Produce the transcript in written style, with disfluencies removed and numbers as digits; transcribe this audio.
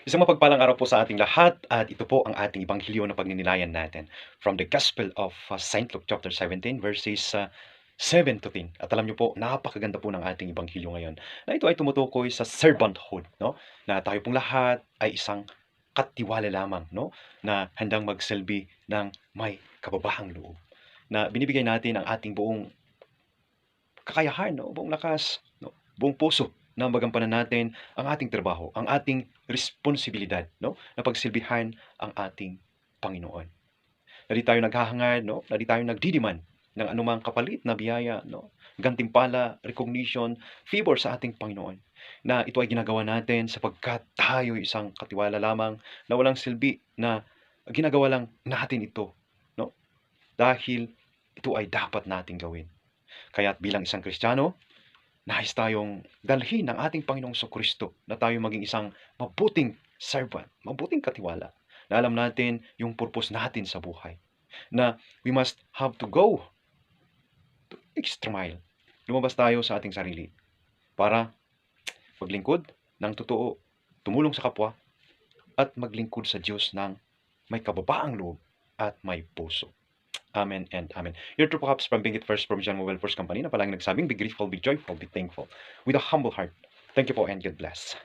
Isang mapagpalang araw po sa ating lahat at ito po ang ating Ebanghelyo na pagninilayan natin from the Gospel of Saint Luke chapter 17 verses 7 to 10. At alam niyo po, napakaganda po ng ating Ebanghelyo ngayon na ito ay tumutukoy sa servanthood, no? Na tayo pong lahat ay isang katiwala lamang, no? Na handang magsilbi ng may kababahang loob. Na binibigay natin ang ating buong kakayahan, no? Buong lakas, no? Buong puso na magampanan natin ang ating trabaho, ang ating responsibilidad, no? Na pagsilbihan ang ating Panginoon. Na di tayo naghahangad, no? Na di tayo nagdidiman ng anumang kapalit na biyaya, no? Gantimpala, recognition, favor sa ating Panginoon. Na ito ay ginagawa natin sapagkat tayo isang katiwala lamang na walang silbi na ginagawa lang natin ito, no? Dahil ito ay dapat nating gawin. Kaya't bilang isang Kristiyano, nais tayong dalhin ng ating Panginoong Kristo na tayo maging isang mabuting servant, mabuting katiwala. Na alam natin yung purpose natin sa buhay. Na we must have to go to extra mile. Lumabas tayo sa ating sarili para maglingkod ng totoo, tumulong sa kapwa, at maglingkod sa Diyos ng may kababaang loob at may puso. Amen and amen. Your true perhaps from Bingit First Provincial Mobile First Company na palaging nagsabing, be grateful, be joyful, be thankful. With a humble heart. Thank you po and God bless.